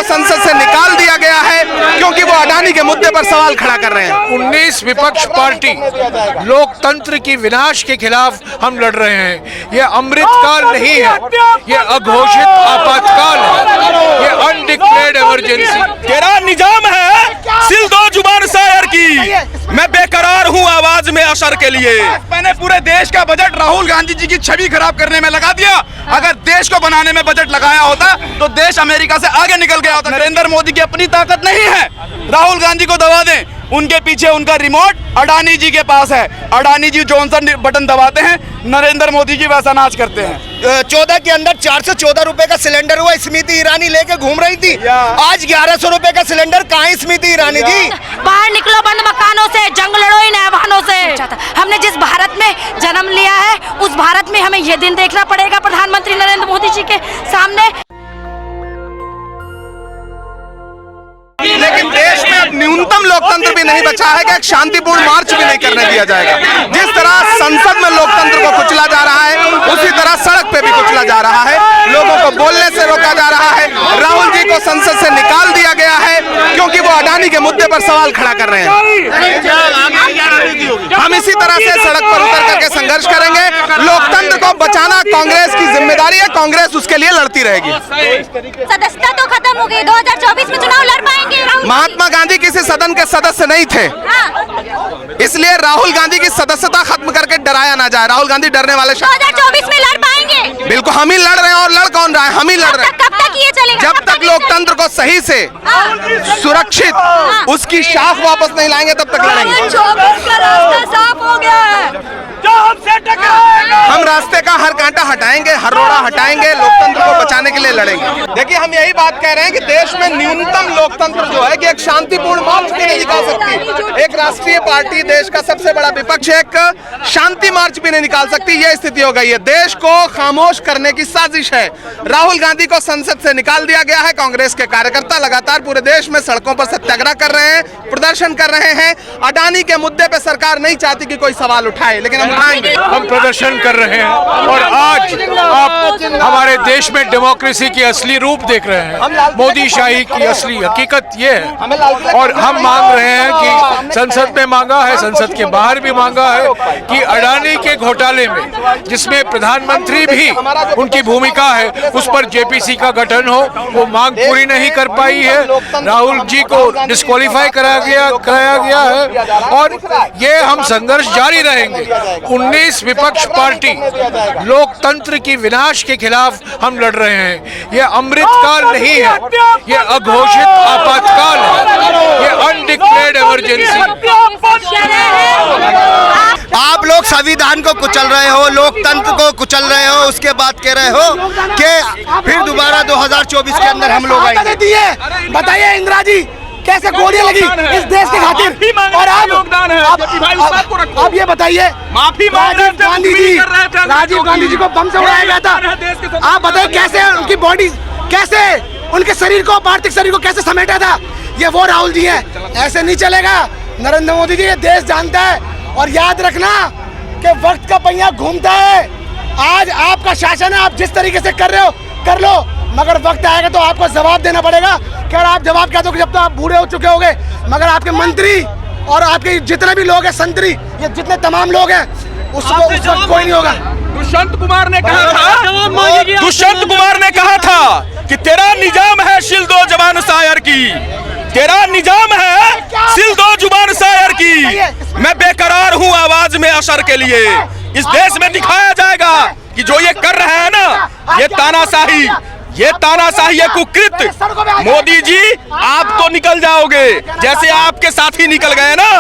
को संसद से निकाल दिया गया है क्योंकि वो अडानी के मुद्दे पर सवाल खड़ा कर रहे हैं। 19 विपक्ष पार्टी लोकतंत्र की विनाश के खिलाफ हम लड़ रहे हैं। ये अमृतकाल नहीं है, ये अघोषित आपातकाल है, ये अनडिक्लेयर्ड इमरजेंसी। तेरा निजाम है सिल दो जुबान शायर की, मैं बेकरार हूँ आवाज में असर के लिए। मैंने पूरे देश का बजट राहुल गांधी जी की छवि खराब करने में लगा दिया। अगर देश को बनाने में बजट लगाया होता तो देश अमेरिका से आगे निकल गया होता। नरेंद्र मोदी की अपनी ताकत नहीं है, राहुल गांधी को दबा दें। उनके पीछे उनका रिमोट अडानी जी के पास है। अडानी जी जॉनसन बटन दबाते हैं, नरेंद्र मोदी जी वैसा नाच करते हैं। 14 के अंदर 414 रुपए का सिलेंडर हुआ, स्मृति ईरानी लेके घूम रही थी। आज 1100 रुपए का सिलेंडर कहाँ है स्मृति ईरानी जी? बाहर निकलो बंद मकानों से, जंग लड़ो इन ऐवानों से। हमने जिस भारत में जन्म लिया है उस भारत में हमें ये दिन देखना पड़ेगा प्रधानमंत्री नरेंद्र मोदी जी के सामने। लेकिन देश में अब न्यूनतम लोकतंत्र भी नहीं बचा है कि एक शांतिपूर्ण मार्च भी नहीं करने दिया जाएगा। जिस तरह संसद में लोकतंत्र को कुचला जा रहा है उसी तरह सड़क पे भी कुचला जा रहा है। लोगों को बोलने से रोका जा रहा है। राहुल जी को संसद से निकाल दिया गया है क्योंकि वो अडानी के मुद्दे पर सवाल खड़ा कर रहे हैं। हम इसी तरह से सड़क पर उतर करके संघर्ष करेंगे। लोकतंत्र को बचाना कांग्रेस की जिम्मेदारी है, कांग्रेस उसके लिए लड़ती रहेगी। सदस्यता तो खत्म हो गई, 2024 में चुनाव लड़ पाएंगे। महात्मा गांधी किसी सदन के सदस्य नहीं थे, इसलिए राहुल गांधी की सदस्यता खत्म करके डराया ना जाए। राहुल गांधी डरने वाले 2024 में लड़ पाएंगे। बिल्कुल हम ही लड़ रहे हैं। और लड़ कौन रहा है? हम ही लड़ रहे हैं। कब तक ये चलेगा? जब तक लोकतंत्र को सही से सुरक्षित उसकी शाख वापस नहीं लाएंगे तब तक लड़ेंगे। 2024 का रास्ता साफ हो गया है। जो हमसे टकराएगा हम रास्ते का हर कांटा हटाएंगे, हर रोड़ा हटाएंगे, लोकतंत्र को बचाने के लिए लड़ेंगे। देखिए हम यही बात कह रहे हैं कि देश में न्यूनतम लोकतंत्र जो है कि एक शांतिपूर्ण मार्च भी नहीं निकाल सकती। एक राष्ट्रीय पार्टी, देश का सबसे बड़ा विपक्ष, एक शांति मार्च भी नहीं निकाल सकती। यह स्थिति हो गई है। देश को खामोश करने की साजिश है। राहुल गांधी को संसद से निकाल दिया गया है। कांग्रेस के कार्यकर्ता लगातार पूरे देश में सड़कों पर सत्याग्रह कर रहे हैं, प्रदर्शन कर रहे हैं। अडानी के मुद्दे पे सरकार नहीं चाहती कि कोई सवाल उठाए, लेकिन हम उठाएंगे। हम प्रदर्शन कर रहे हैं और आज आप हमारे देश में डेमोक्रेसी की असली रूप देख रहे हैं। मोदी शाही की असली हकीकत ये है। और हम मांग रहे हैं कि संसद में मांगा है, संसद के बाहर भी मांगा है कि अडानी के घोटाले में जिसमें प्रधानमंत्री भी उनकी भूमिका है उस पर जेपीसी का गठन हो। वो मांग पूरी नहीं कर पाई है। राहुल जी को डिस्क्वालीफाई कराया गया है और ये हम संघर्ष जारी रहेंगे। 19 विपक्ष पार्टी लोकतंत्र की विनाश के खिलाफ हम लड़ रहे हैं। ये अमृतकाल नहीं है, ये अघोषित आपातकाल है, ये अनडिक्लेयर्ड इमरजेंसी। आप लोग संविधान को कुचल रहे हो, लोकतंत्र को कुचल रहे हो, उसके बाद कह रहे हो कि फिर दोबारा 2024 के अंदर हम लोग आएंगे। बताइए इंदिरा जी कैसे गोलियां लगी इस देश के खातिर, और अब ये बताइए माफी राजीव गांधी जी को बम से उड़ाया गया था। आप बताइए कैसे उनकी बॉडी, कैसे उनके शरीर को, पार्थिव शरीर को कैसे समेटा था। ये वो राहुल जी हैं। ऐसे नहीं चलेगा। नरेंद्र मोदी जी ये देश जानता है। और याद रखना कि वक्त का पहिया घूमता है। आज आपका शासन है, आप जिस तरीके से कर रहे हो कर लो, मगर वक्त आएगा तो आपको जवाब देना पड़ेगा। क्या आप जवाब क्या दोगे जब तो आप बूढ़े हो चुके होंगे। मगर आपके मंत्री और आपके जितने भी लोग हैं, संतरी, ये जितने तमाम लोग हैं, उसको उस वक्त कोई नहीं होगा। दुष्यंत कुमार ने कहा था कि तेरा निजाम है सिल दो जुबान शायर की, तेरा निजाम है सिल दो जुबान शायर की, मैं बेकरार हूँ आवाज में असर के लिए। इस देश में दिखाया जाएगा कि जो ये कर रहे हैं ना, ये तानाशाही, ये कुकृत। मोदी जी आप तो निकल जाओगे जैसे आपके साथी निकल गए ना।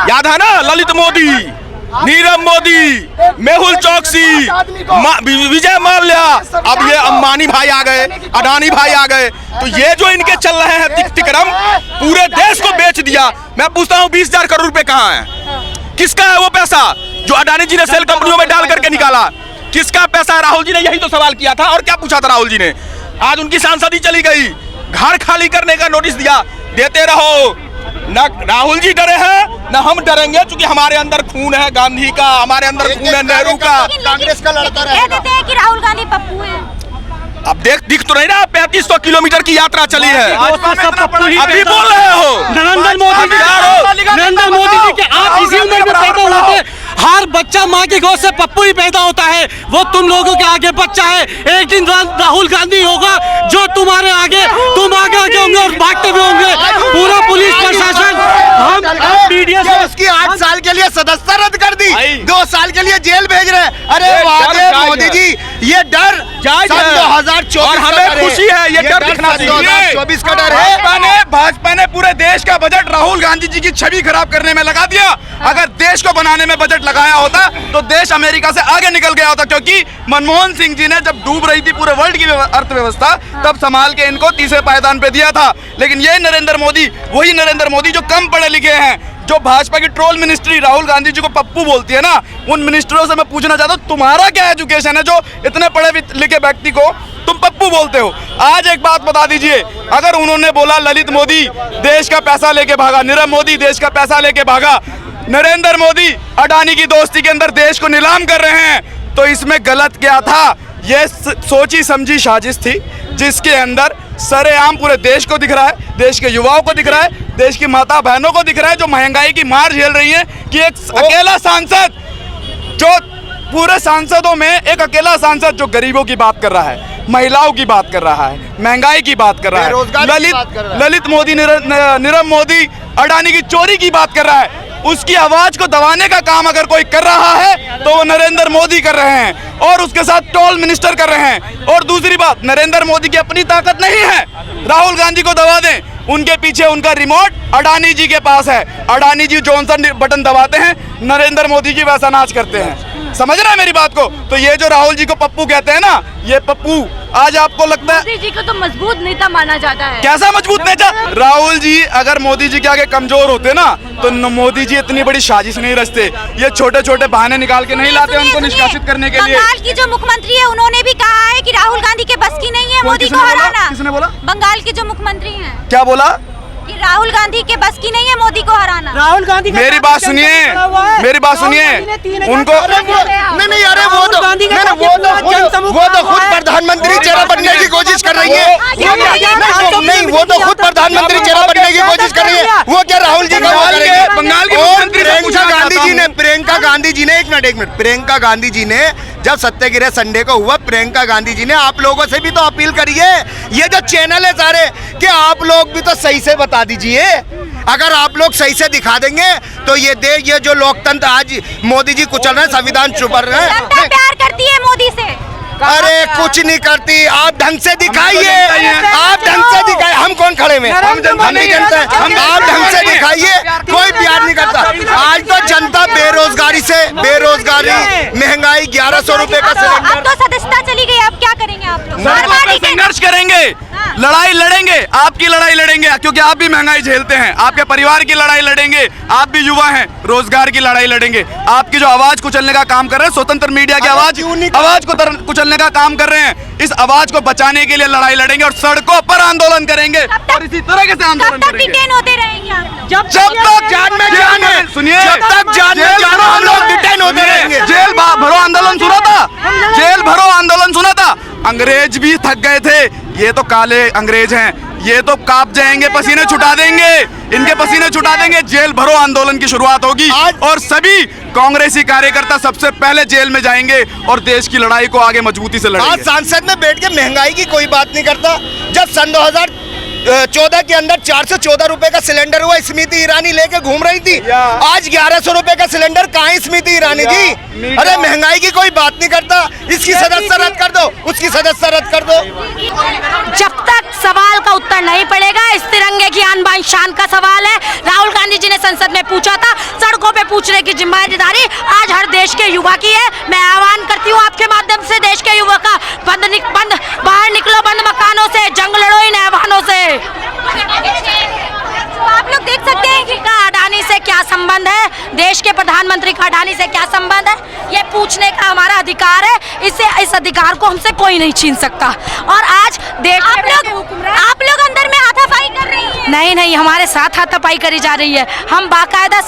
याद है ना, ललित मोदी, नीरव मोदी, मेहुल चौकसी, विजय माल्या, अब ये अंबानी भाई आ गए, अडानी भाई आ गए। तो ये जो इनके चल रहे हैं तिकतिकरम, पूरे देश को बेच दिया। मैं पूछता हूँ 20,000 करोड़ रुपए कहाँ है? किसका है वो पैसा जो अडानी जी ने सेल कंपनियों में डाल करके निकाला? किसका पैसा है? राहुल जी ने यही तो सवाल किया था। और क्या पूछा था राहुल जी ने? आज उनकी सांसद ही चली गई, घर खाली करने का नोटिस दिया। देते रहो। न राहुल जी डरे हैं न हम डरेंगे, क्योंकि हमारे अंदर खून है गांधी का, हमारे अंदर खून है नेहरू का। कांग्रेस का लड़का कहते हैं कि राहुल गांधी पप्पू है। अब दिख तो नहीं रहा 3500 किलोमीटर की यात्रा चली है। अभी बोल रहे हो नरेंद्र मोदी जी के आप इसी उम्र में पैदा हुए थे। हर बच्चा माँ की गोद से पप्पू ही पैदा होता है, वो तुम लोगों के आगे बच्चा है। एक दिन राहुल गांधी होगा जो तुम्हारे आगे, तुम आगे होंगे और भागते भी होंगे। पूरा पुलिस प्रशासन, हम मीडिया से उसकी 8 साल के लिए सदस्यता रद्द कर दी, 2 साल के लिए जेल भेज रहे हैं। अरे वाह मोदी जी, ये डर 2024 और हमें खुशी है, ये डर दिखना चाहिए। 2024 का डर है। भाजपा ने पूरे देश का बजट राहुल गांधी जी की छवि खराब करने में लगा दिया। अगर देश को बनाने में बजट लगाया होता तो देश अमेरिका से आगे निकल गया होता, क्योंकि मनमोहन सिंह जी ने जब डूब रही थी पूरे वर्ल्ड की अर्थव्यवस्था, तब संभाल के इनको तीसरे पायदान पे दिया था। लेकिन ये नरेंद्र मोदी, वही नरेंद्र मोदी जो कम पढ़े लिखे हैं, जो भाजपा की ट्रोल मिनिस्ट्री राहुल गांधी जी को पप्पू बोलती है ना, उन मिनिस्टरों से मैं पूछना चाहता हूँ, तुम्हारा क्या एजुकेशन है जो इतने पढ़े लिखे व्यक्ति को तुम पप्पू बोलते हो? आज एक बात बता दीजिए, अगर उन्होंने बोला ललित मोदी देश का पैसा लेके भागा, नीरव मोदी देश का पैसा लेके भागा, नरेंद्र मोदी अडानी की दोस्ती के अंदर देश को नीलाम कर रहे हैं, तो इसमें गलत क्या था? ये सोची समझी साजिश थी, जिसके अंदर सरेआम पूरे देश को दिख रहा है, देश के युवाओं को दिख रहा है, देश की माता बहनों को दिख रहा है जो महंगाई की मार झेल रही है, कि एक अकेला सांसद, जो पूरे सांसदों में एक अकेला सांसद जो गरीबों की बात कर रहा है, महिलाओं की बात कर रहा है, महंगाई की बात कर रहा है, ललित मोदी, नीरव मोदी अडानी की चोरी की बात कर रहा है, उसकी आवाज को दबाने का काम अगर कोई कर रहा है तो वो नरेंद्र मोदी कर रहे हैं, और उसके साथ टोल मिनिस्टर कर रहे हैं। और दूसरी बात, नरेंद्र मोदी की अपनी ताकत नहीं है, राहुल गांधी को दबा दें, उनके पीछे उनका रिमोट अडानी जी के पास है। अडानी जी जॉनसन बटन दबाते हैं, नरेंद्र मोदी जी वैसा नाच करते हैं। समझ रहे हैं मेरी बात को? तो ये जो राहुल जी को पप्पू कहते हैं ना, ये पप्पू आज आपको लगता है मोदी जी को तो मजबूत नेता माना जाता है। कैसा मजबूत नेता? राहुल जी अगर मोदी जी के आगे कमजोर होते ना, तो मोदी जी इतनी बड़ी साजिश नहीं रचते। ये छोटे छोटे बहाने निकाल के नहीं लाते उनको निष्कासित करने के लिए। बंगाल की जो मुख्यमंत्री है उन्होंने भी कहा है कि राहुल गांधी के बस की नहीं है मोदी को हराना। किसने बोला? बंगाल के जो मुख्यमंत्री हैं। क्या बोला? कि राहुल गांधी के बस की नहीं है मोदी को हराना। राहुल गांधी मेरी बात सुनिए, मेरी बात सुनिए, उनको नहीं, अरे वो तो खुद प्रधानमंत्री चेहरा बनने की कोशिश कर रही है। नहीं, वो तो खुद प्रधानमंत्री चेहरा बनने की कोशिश कर रही है। वो क्या राहुल जी का बंगाल के मुख्यमंत्री से पूछा प्रियंका गांधी जी ने एक मिनट प्रियंका गांधी जी ने जब सत्याग्रह संडे को हुआ, प्रियंका गांधी जी ने आप लोगों से भी तो अपील करी है, ये जो चैनल है सारे, कि आप लोग भी तो सही से बता दीजिए। अगर आप लोग सही से दिखा देंगे तो ये जो लोकतंत्र आज मोदी जी कुचल रहे हैं, संविधान चुप रहे हैं। जनता प्यार करती है मोदी से। अरे कुछ नहीं करती, आप ढंग से दिखाइए, आप ढंग से दिखाइए। हम कौन खड़े में? हम नहीं जनता है। आप ढंग से दिखाइए, कोई प्यार नहीं करता। आज तो जनता बेरोजगारी से, महंगाई 1100 रुपए का सिलेंडर। अब तो सदस्यता चली गई, अब क्या करेंगे आप लोग? संघर्ष करेंगे, लड़ाई लड़ेंगे, आपकी लड़ाई लड़ेंगे, क्योंकि आप भी महंगाई झेलते हैं, आपके परिवार की लड़ाई लड़ेंगे, आप भी युवा हैं, रोजगार की लड़ाई लड़ेंगे। आपकी जो आवाज कुचलने का काम कर रहे हैं, स्वतंत्र मीडिया की आवाज को कुचलने का काम कर रहे हैं, इस आवाज को बचाने के लिए लड़ाई लड़ेंगे और सड़कों पर आंदोलन करेंगे और इसी तरह से आंदोलन करेंगे। डिटेन होते रहेंगे आप लोग। जब तक जान में जान है, सुनिए, जब तक जान में जान हम लोग डिटेन होते रहेंगे। जेल भरो आंदोलन सुना था, जेल भरो आंदोलन सुना था। अंग्रेज भी थक गए थे, ये तो काले अंग्रेज हैं, ये तो कांप जाएंगे, पसीने छुटा देंगे, इनके पसीने छुटा देंगे। जेल भरो आंदोलन की शुरुआत होगी और सभी कांग्रेसी कार्यकर्ता सबसे पहले जेल में जाएंगे और देश की लड़ाई को आगे मजबूती से लड़ेंगे। आज संसद में बैठ के महंगाई की कोई बात नहीं करता। जब सन 2014 के अंदर 414 रुपए का सिलेंडर हुआ, स्मृति ईरानी लेके घूम रही थी। आज 1100 रुपए का सिलेंडर कहाँ है स्मृति ईरानी जी? अरे महंगाई की कोई बात नहीं करता। इसकी सदस्यता रद्द कर दो, उसकी सदस्यता रद्द कर दो। जब तक सवाल का उत्तर नहीं पड़ेगा, इस तिरंगे की आन बान शान का सवाल है। राहुल गांधी जी ने संसद में पूछा था, सड़कों पे पूछने की जिम्मेदारी आज हर देश के युवा की है। मैं आह्वान करती हूँ आपके माध्यम से देश के युवा का, बंद बाहर निकलो, बंद मकानों से, जंग लड़ो इन ऐवानों से। तो आप लोग देख सकते हैं कि का अडानी से क्या संबंध है, देश के प्रधानमंत्री का अडानी से क्या संबंध है, ये पूछने का हमारा अधिकार है। इस अधिकार को हमसे कोई नहीं छीन सकता। और आज देश आप लोग अंदर में हाथापाई कर रही हैं। नहीं नहीं नहीं, हमारे साथ हाथापाई करी जा रही है। हम बाकायदा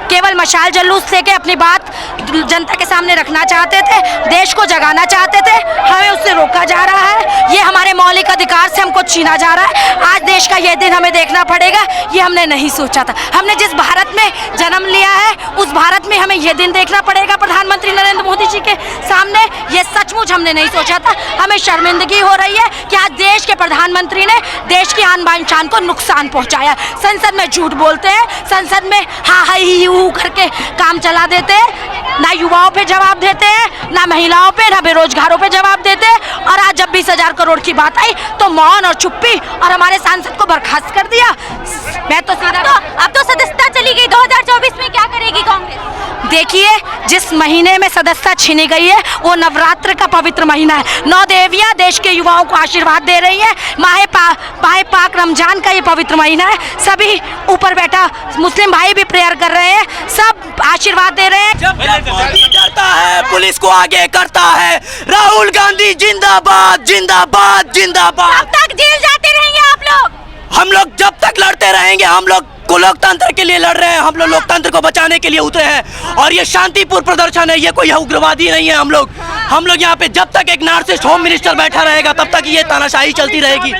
केवल मशाल जुलूस लेके अपनी बात जनता के सामने रखना चाहते थे, देश को जगाना चाहते थे, हमें उससे रोका जा रहा है। ये हमारे मौलिक अधिकार से हमको छीना जा रहा है। आज देश का ये दिन हमें देखना पड़ेगा, ये हमने नहीं सोचा था। हमने जिस भारत में जन्म लिया है उस भारत में हमें ये दिन देखना पड़ेगा प्रधानमंत्री नरेंद्र मोदी जी के सामने। ये सचमुच हमने नहीं सोचा था। हमें शर्मिंदगी हो रही है कि आज देश के प्रधानमंत्री ने देश की आन बान शान को नुकसान पहुंचाया। संसद में झूठ बोलते हैं, संसद में हाँ हाँ ही हू करके काम चला देते हैं, ना युवाओं पे जवाब देते हैं, ना महिलाओं पे, ना बेरोजगारों पे जवाब देते हैं। और आज जब 20,000 करोड़ की बात आई तो मौन और चुप्पी और हमारे सांसद को बर्खास्त कर दिया। मैं तो सीधा अब तो सदस्यता चली गई, 2024 में क्या करेगी कांग्रेस? देखिए, जिस महीने में सदस्यता छीनी गई है वो नवरात्र का पवित्र महीना है। 9 देवियां देश के युवाओं को आशीर्वाद दे रही हैं। माहे पाक रमजान का ये पवित्र महीना है। सभी ऊपर बैठा मुस्लिम भाई भी प्रेयर कर रहे हैं, सब आशीर्वाद दे रहे हैं। जब डरता है पुलिस को आगे करता है। राहुल गांधी जिंदाबाद जिंदाबाद जिंदाबाद। कब तक जेल जाते रहेंगे आप लोग? हम लोग जब तक लड़ते रहेंगे। हम लोग को लोकतंत्र के लिए लड़ रहे हैं, हम लोग लोकतंत्र को बचाने के लिए उतरे हैं और ये शांतिपूर्ण प्रदर्शन है, ये कोई उग्रवादी नहीं है। हम लोग यहाँ पे जब तक एक नार्सिस्ट होम मिनिस्टर बैठा रहेगा तब तक ये तानाशाही चलती रहेगी।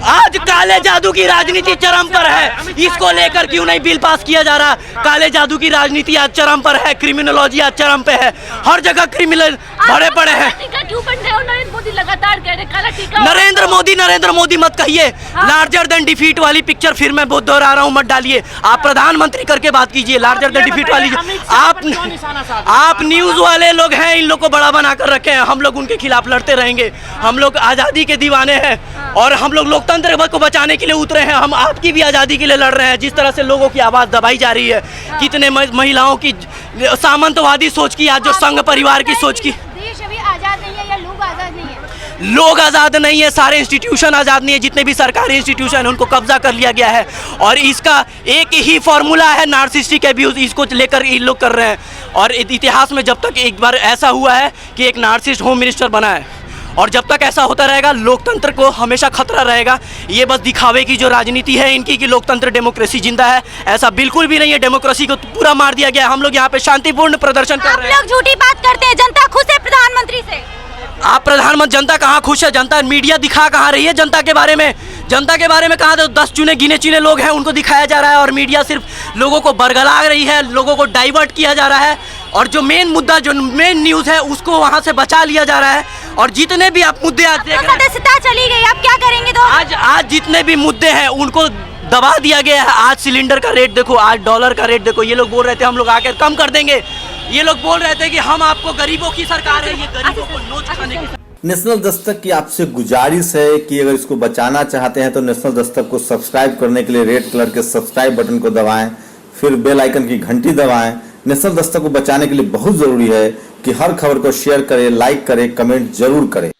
आज काले जादू की राजनीति चरम पर है, इसको लेकर क्यों नहीं बिल पास किया जा रहा? काले जादू की राजनीति आज चरम पर है, क्रिमिनोलॉजी आज चरम पे है, हर जगह क्रिमिनल भरे पड़े हैं। नरेंद्र मोदी मत कहिए, लार्जर देन डिफीट वाली पिक्चर फिर मैं बहुत दोहरा रहा हूँ, मत डालिए। आप प्रधानमंत्री करके बात कीजिए, लार्जर देन डिफीट वाली। आप न्यूज वाले लोग हैं, इन लोग को बड़ा बना कर रखे हैं। हम लोग उनके खिलाफ लड़ते रहेंगे। हम लोग आजादी के दीवाने हैं और हम लोग लोकतंत्र को बचाने के लिए उतरे हैं। हम आपकी भी आजादी के लिए लड़ रहे हैं। जिस तरह से लोगों की आवाज दबाई जा रही है, कितने महिलाओं की सामंतवादी सोच की, आज जो संघ परिवार की सोच की। देश अभी आजाद नहीं है या लोग आजाद नहीं है? लोग आज़ाद नहीं है, सारे इंस्टीट्यूशन आज़ाद नहीं है। जितने भी सरकारी इंस्टीट्यूशन है उनको कब्जा कर लिया गया है और इसका एक ही फॉर्मूला है, नार्सिस्टिक एब्यूज। इसको लेकर ये लोग कर रहे हैं और इतिहास में जब तक एक बार ऐसा हुआ है कि एक नार्सिस्ट होम मिनिस्टर बना है और जब तक ऐसा होता रहेगा लोकतंत्र को हमेशा खतरा रहेगा। ये बस दिखावे की जो राजनीति है इनकी कि लोकतंत्र डेमोक्रेसी जिंदा है, ऐसा बिल्कुल भी नहीं है। डेमोक्रेसी को पूरा मार दिया गया है। हम लोग यहाँ पे शांतिपूर्ण प्रदर्शन कर रहे हैं। आप लोग झूठी बात करते हैं, जनता खुश है प्रधानमंत्री से। आप प्रधानमंत्री, जनता कहाँ खुश है? जनता मीडिया दिखा कहाँ रही है जनता के बारे में? जनता के बारे में कहाँ? 10 गिने चुने लोग हैं उनको दिखाया जा रहा है और मीडिया सिर्फ लोगों को बरगला रही है, लोगों को डाइवर्ट किया जा रहा है और जो मेन मुद्दा, जो मेन न्यूज़ है उसको वहाँ से बचा लिया जा रहा है। और जितने भी आप मुद्दे आज देख रहे हैं, सदस्यता चली गई, अब क्या करेंगे? तो आज जितने भी मुद्दे हैं उनको दबा दिया गया है। आज सिलेंडर का रेट देखो, आज डॉलर का रेट देखो। ये लोग बोल रहे थे हम लोग आकर कम कर देंगे, ये लोग बोल रहे थे कि हम आपको गरीबों की सरकार है, ये गरीबों को नोच खाने की। नेशनल दस्तक की आपसे गुजारिश है कि अगर इसको बचाना चाहते हैं तो नेशनल दस्तक को सब्सक्राइब करने के लिए रेड कलर के सब्सक्राइब बटन को दबाएं, फिर बेल आइकन की घंटी दबाएं। नेशनल दस्तक को बचाने के लिए बहुत जरूरी है कि हर खबर को शेयर करें, लाइक करें, कमेंट जरूर करें।